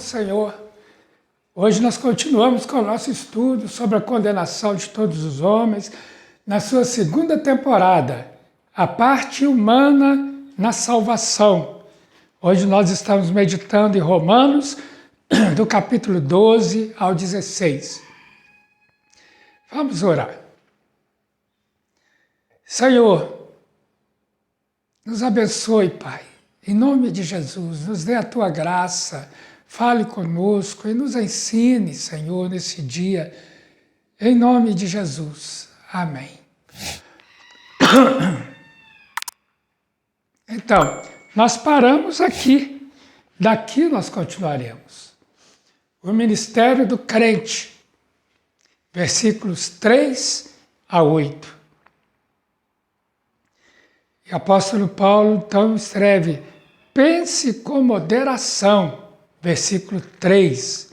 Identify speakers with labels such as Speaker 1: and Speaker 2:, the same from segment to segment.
Speaker 1: Senhor. Hoje nós continuamos com o nosso estudo sobre a condenação de todos os homens, na sua segunda temporada, a parte humana na salvação. Hoje nós estamos meditando em Romanos, do capítulo 12 ao 16. Vamos orar. Senhor, nos abençoe, Pai, em nome de Jesus, nos dê a Tua graça, fale conosco e nos ensine, Senhor, nesse dia, em nome de Jesus. Amém. Então, nós paramos aqui, daqui nós continuaremos. O ministério do crente, versículos 3 a 8. E o apóstolo Paulo, então, escreve: pense com moderação, versículo 3.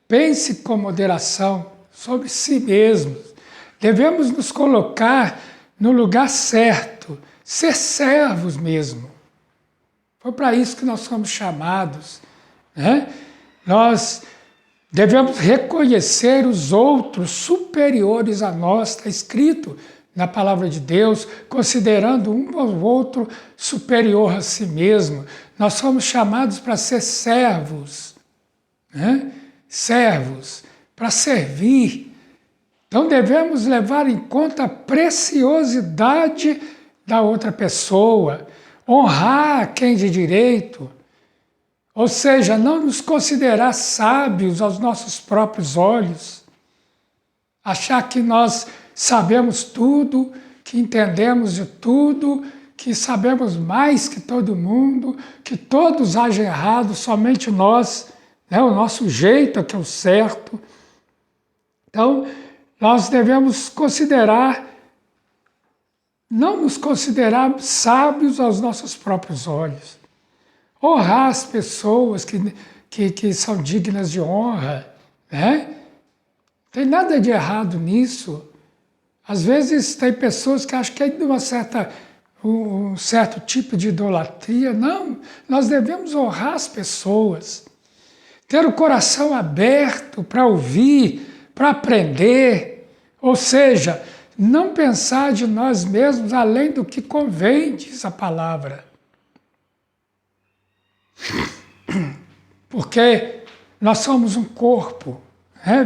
Speaker 1: Pense com moderação sobre si mesmos. Devemos nos colocar no lugar certo, ser servos mesmo. Foi para isso que nós somos chamados. Nós devemos reconhecer os outros superiores a nós, está escrito na palavra de Deus, considerando um ao outro superior a si mesmo. Nós somos chamados para ser servos, servos, para servir. Então devemos levar em conta a preciosidade da outra pessoa, honrar quem de direito, ou seja, não nos considerar sábios aos nossos próprios olhos, achar que nós sabemos tudo, que entendemos de tudo, que sabemos mais que todo mundo, que todos agem errado, somente nós, o nosso jeito é que é o certo. Então, nós devemos não nos considerar sábios aos nossos próprios olhos. Honrar as pessoas que são dignas de honra. Não tem nada de errado nisso. Às vezes tem pessoas que acham que é de um certo tipo de idolatria. Não, nós devemos honrar as pessoas. Ter o coração aberto para ouvir, para aprender. Ou seja, não pensar de nós mesmos além do que convém, diz a palavra. Porque nós somos um corpo.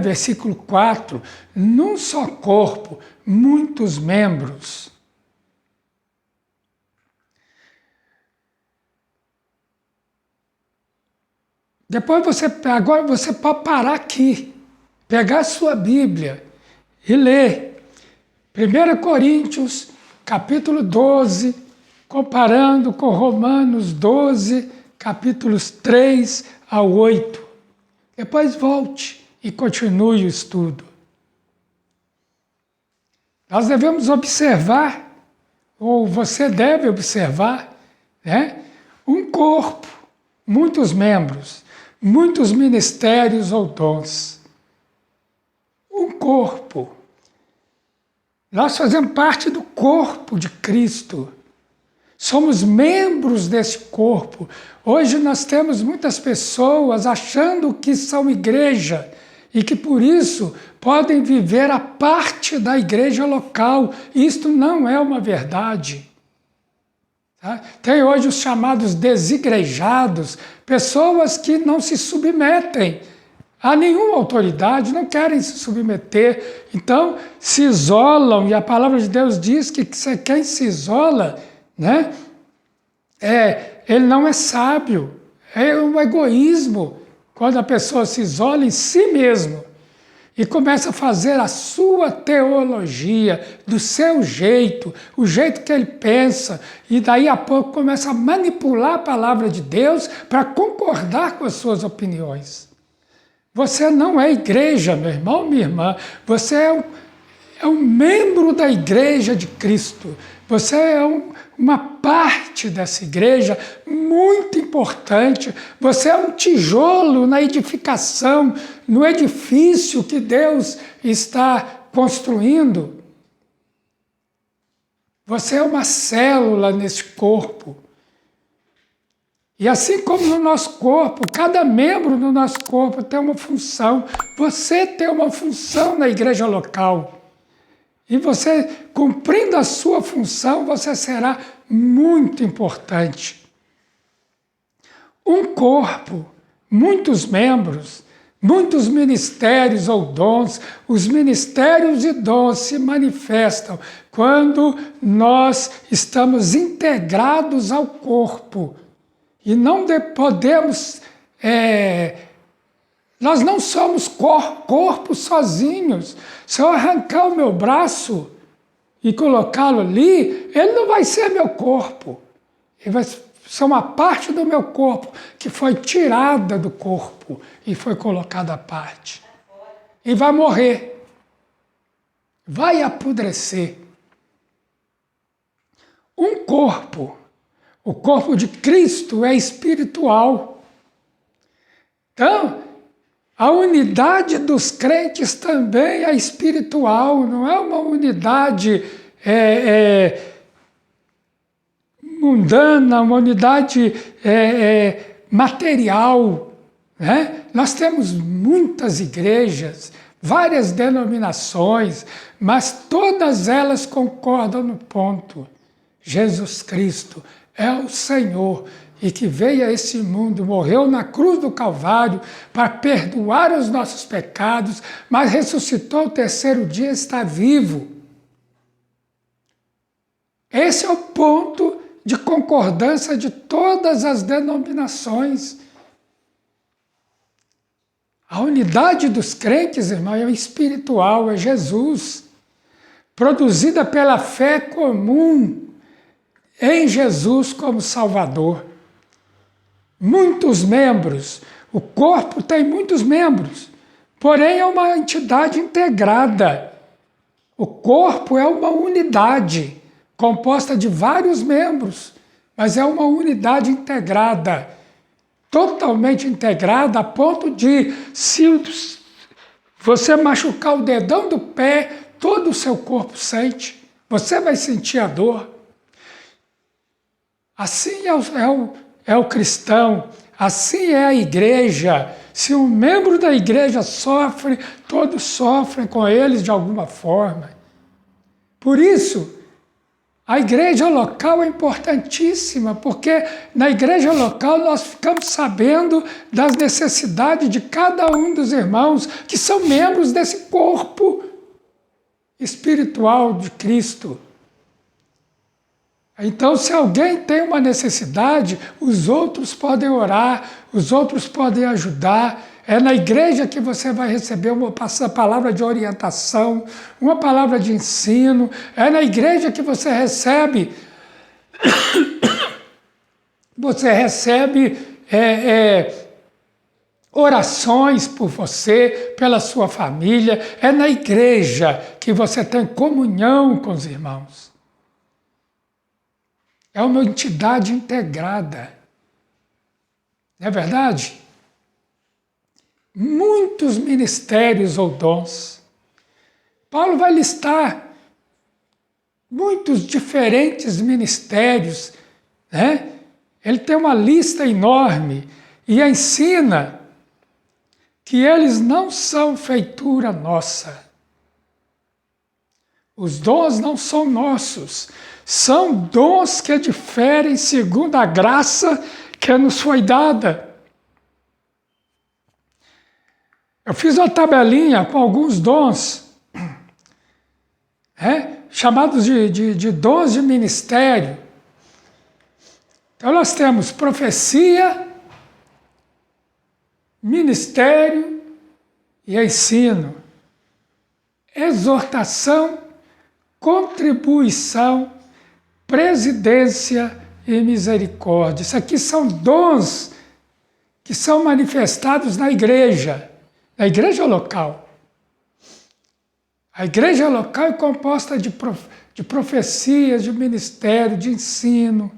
Speaker 1: Versículo 4, num só corpo, muitos membros. Agora você pode parar aqui, pegar a sua Bíblia e ler 1 Coríntios, capítulo 12, comparando com Romanos 12, capítulos 3 a 8. Depois volte e continue o estudo. Nós devemos observar, ou você deve observar, um corpo, muitos membros, muitos ministérios ou dons. Um corpo. Nós fazemos parte do corpo de Cristo. Somos membros desse corpo. Hoje nós temos muitas pessoas achando que são igreja e que por isso podem viver a parte da igreja local. Isto não é uma verdade. Tem hoje os chamados desigrejados, pessoas que não se submetem a nenhuma autoridade, não querem se submeter, então se isolam, e a palavra de Deus diz que quem se isola, ele não é sábio, é um egoísmo quando a pessoa se isola em si mesmo e começa a fazer a sua teologia, do seu jeito, o jeito que ele pensa, e daí a pouco começa a manipular a palavra de Deus para concordar com as suas opiniões. Você não é igreja, meu irmão, minha irmã, você é um membro da igreja de Cristo, você é uma parte dessa igreja muito importante. Você é um tijolo na edificação, no edifício que Deus está construindo. Você é uma célula nesse corpo. E assim como no nosso corpo, cada membro do nosso corpo tem uma função. Você tem uma função na igreja local. E você, cumprindo a sua função, você será muito importante. Um corpo, muitos membros, muitos ministérios ou dons. Os ministérios e dons se manifestam quando nós estamos integrados ao corpo. E não podemos... nós não somos corpos sozinhos. Se eu arrancar o meu braço e colocá-lo ali, ele não vai ser meu corpo. Ele vai ser uma parte do meu corpo que foi tirada do corpo e foi colocada à parte. E vai morrer. Vai apodrecer. Um corpo, o corpo de Cristo é espiritual. Então, a unidade dos crentes também é espiritual, não é uma unidade mundana, uma unidade material. Né? Nós temos muitas igrejas, várias denominações, mas todas elas concordam no ponto. Jesus Cristo é o Senhor e que veio a esse mundo, morreu na cruz do Calvário para perdoar os nossos pecados, mas ressuscitou ao terceiro dia e está vivo. Esse é o ponto de concordância de todas as denominações. A unidade dos crentes, irmão, é espiritual, é Jesus, produzida pela fé comum em Jesus como Salvador. Muitos membros, o corpo tem muitos membros, porém é uma entidade integrada. O corpo é uma unidade, composta de vários membros, mas é uma unidade integrada, totalmente integrada, a ponto de, se você machucar o dedão do pé, todo o seu corpo sente, você vai sentir a dor. Assim é o cristão, assim é a igreja. Se um membro da igreja sofre, todos sofrem com eles de alguma forma. Por isso, a igreja local é importantíssima, porque na igreja local nós ficamos sabendo das necessidades de cada um dos irmãos que são membros desse corpo espiritual de Cristo. Então, se alguém tem uma necessidade, os outros podem orar, os outros podem ajudar. É na igreja que você vai receber uma palavra de orientação, uma palavra de ensino. É na igreja que você recebe orações por você, pela sua família. É na igreja que você tem comunhão com os irmãos. É uma entidade integrada. Não é verdade? Muitos ministérios ou dons. Paulo vai listar muitos diferentes ministérios, né? Ele tem uma lista enorme e ensina que eles não são feitura nossa. Os dons não são nossos. São dons que diferem segundo a graça que nos foi dada. Eu fiz uma tabelinha com alguns dons, chamados de dons de ministério. Então nós temos profecia, ministério e ensino, exortação, contribuição, presidência e misericórdia. Isso aqui são dons que são manifestados na igreja local. A igreja local é composta de profecias, de ministério, de ensino.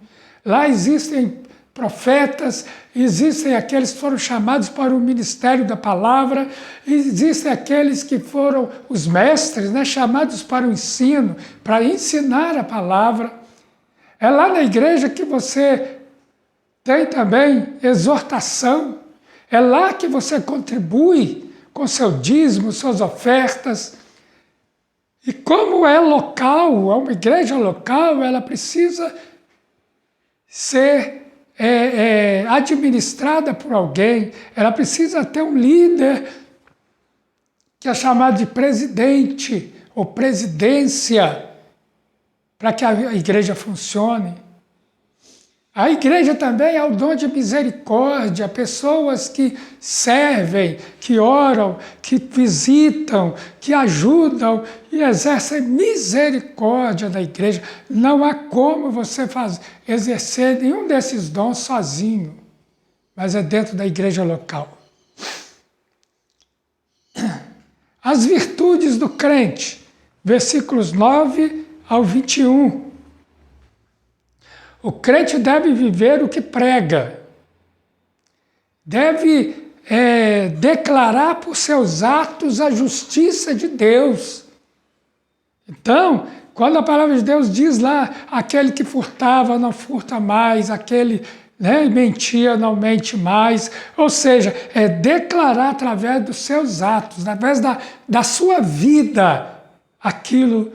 Speaker 1: Lá existem profetas, existem aqueles que foram chamados para o ministério da palavra, existem aqueles que foram os mestres, né, chamados para o ensino, para ensinar a palavra. É lá na igreja que você Tem também exortação. É lá que você contribui com seu dízimo, suas ofertas. E como é local, uma igreja local, ela precisa ser administrada por alguém, ela precisa ter um líder que é chamado de presidente ou presidência para que a igreja funcione. A igreja também é o dom de misericórdia, pessoas que servem, que oram, que visitam, que ajudam e exercem misericórdia na igreja. Não há como você exercer nenhum desses dons sozinho, mas é dentro da igreja local. As virtudes do crente, versículos 9 ao 21. O crente deve viver o que prega, deve declarar por seus atos a justiça de Deus. Então, quando a palavra de Deus diz lá, aquele que furtava não furta mais, aquele mentia não mente mais, ou seja, é declarar através dos seus atos, através da sua vida, aquilo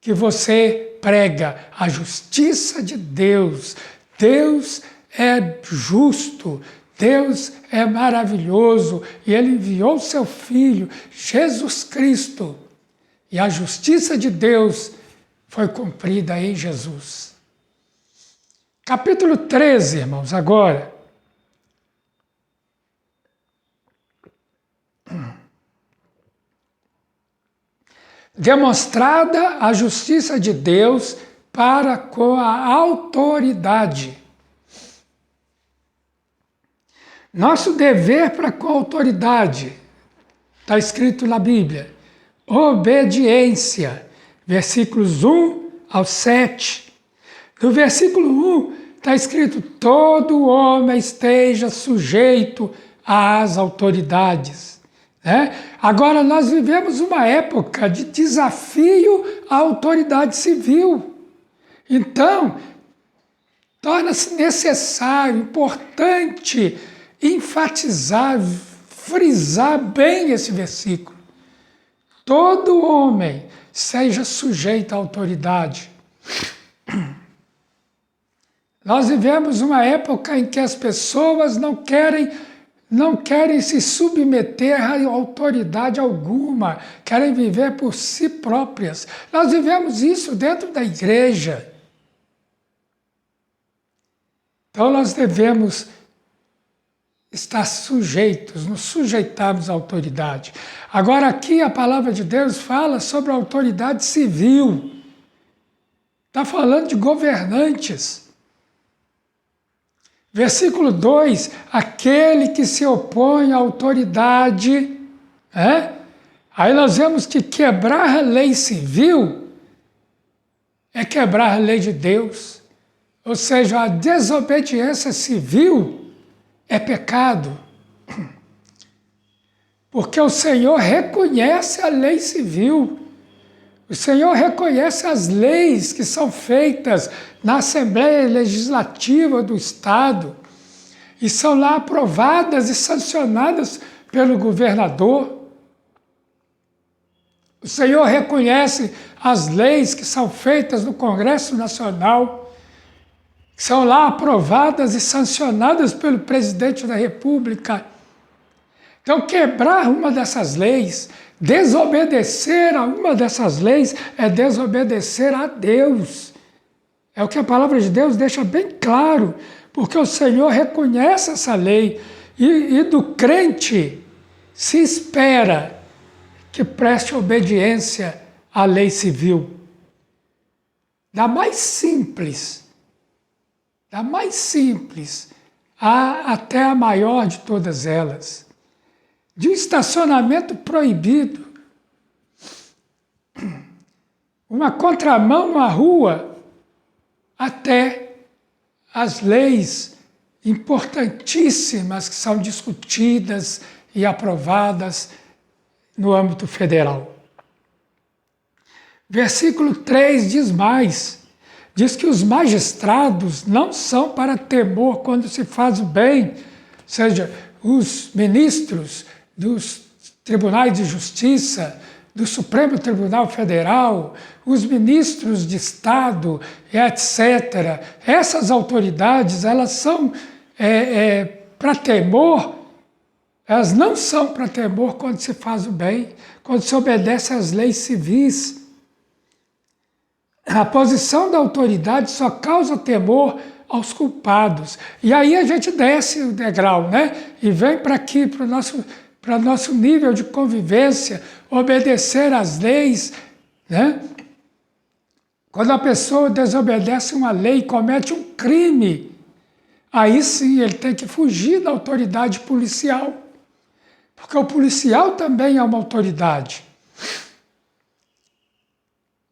Speaker 1: que você prega, a justiça de Deus. Deus é justo, Deus é maravilhoso e Ele enviou seu Filho, Jesus Cristo. E a justiça de Deus foi cumprida em Jesus. Capítulo 13, irmãos, agora. Demonstrada a justiça de Deus para com a autoridade. Nosso dever para com a autoridade, está escrito na Bíblia, obediência, versículos 1 ao 7. No versículo 1 está escrito, todo homem esteja sujeito às autoridades. Agora, nós vivemos uma época de desafio à autoridade civil. Então, torna-se necessário, importante, enfatizar, frisar bem esse versículo. Todo homem seja sujeito à autoridade. Nós vivemos uma época em que as pessoas não querem se submeter a autoridade alguma, querem viver por si próprias. Nós vivemos isso dentro da igreja. Então nós devemos estar sujeitos, nos sujeitarmos à autoridade. Agora aqui a palavra de Deus fala sobre a autoridade civil. Está falando de governantes. Versículo 2, aquele que se opõe à autoridade, aí nós vemos que quebrar a lei civil é quebrar a lei de Deus. Ou seja, a desobediência civil é pecado. Porque o Senhor reconhece a lei civil. O Senhor reconhece as leis que são feitas na Assembleia Legislativa do Estado e são lá aprovadas e sancionadas pelo governador. O Senhor reconhece as leis que são feitas no Congresso Nacional, que são lá aprovadas e sancionadas pelo presidente da República. Então, quebrar uma dessas leis, desobedecer a uma dessas leis é desobedecer a Deus. É o que a palavra de Deus deixa bem claro, porque o Senhor reconhece essa lei e do crente se espera que preste obediência à lei civil. Da mais simples até a maior de todas elas. De um estacionamento proibido, uma contramão na rua, até as leis importantíssimas que são discutidas e aprovadas no âmbito federal. Versículo 3 diz mais, Diz que os magistrados não são para temor quando se faz o bem, ou seja, os ministros dos tribunais de justiça, do Supremo Tribunal Federal, os ministros de Estado, etc. Essas autoridades, elas são para temor, elas não são para temor quando se faz o bem, quando se obedece às leis civis. A posição da autoridade só causa temor aos culpados. E aí a gente desce o degrau, né? E vem para aqui, para o nosso nível de convivência, obedecer às leis, né? Quando a pessoa desobedece uma lei, comete um crime, aí sim ele tem que fugir da autoridade policial. Porque o policial também é uma autoridade.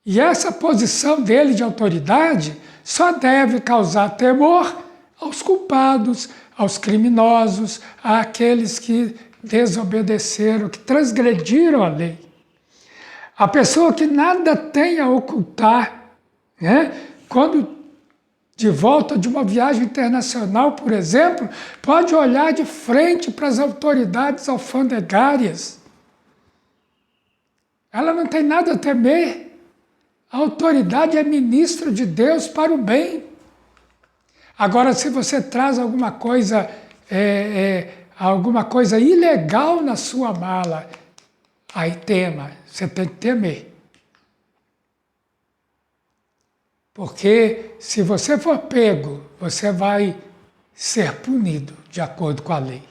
Speaker 1: E essa posição dele de autoridade só deve causar temor aos culpados, aos criminosos, àqueles que desobedeceram, que transgrediram a lei. A pessoa que nada tem a ocultar, né? Quando de volta de uma viagem internacional, por exemplo, pode olhar de frente para as autoridades alfandegárias. Ela não tem nada a temer. A autoridade é ministro de Deus para o bem. Agora, se você traz alguma coisa ilegal na sua mala, aí tema, você tem que temer. Porque se você for pego, você vai ser punido de acordo com a lei.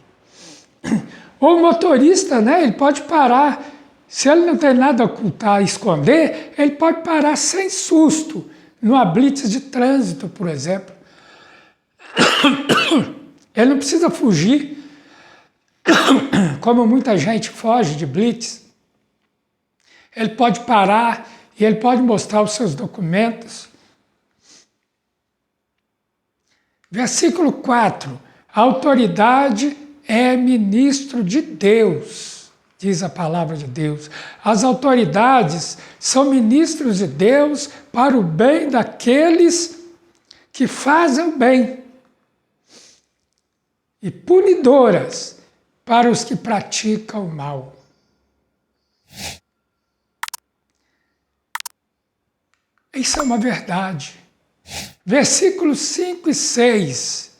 Speaker 1: O motorista, né, ele pode parar. Se ele não tem nada a ocultar, a esconder, ele pode parar sem susto, numa blitz de trânsito, por exemplo. Ele não precisa fugir, como muita gente foge de blitz. Ele pode parar e ele pode mostrar os seus documentos. Versículo 4. A autoridade é ministro de Deus. Diz a palavra de Deus. As autoridades são ministros de Deus para o bem daqueles que fazem o bem e punidoras para os que praticam o mal. Isso é uma verdade. Versículos 5 e 6.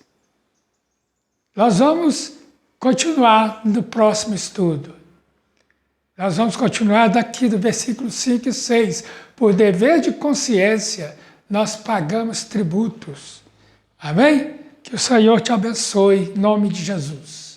Speaker 1: Nós vamos continuar no próximo estudo. Nós vamos continuar daqui do versículo 5 e 6. Por dever de consciência, nós pagamos tributos. Amém? Que o Senhor te abençoe, em nome de Jesus.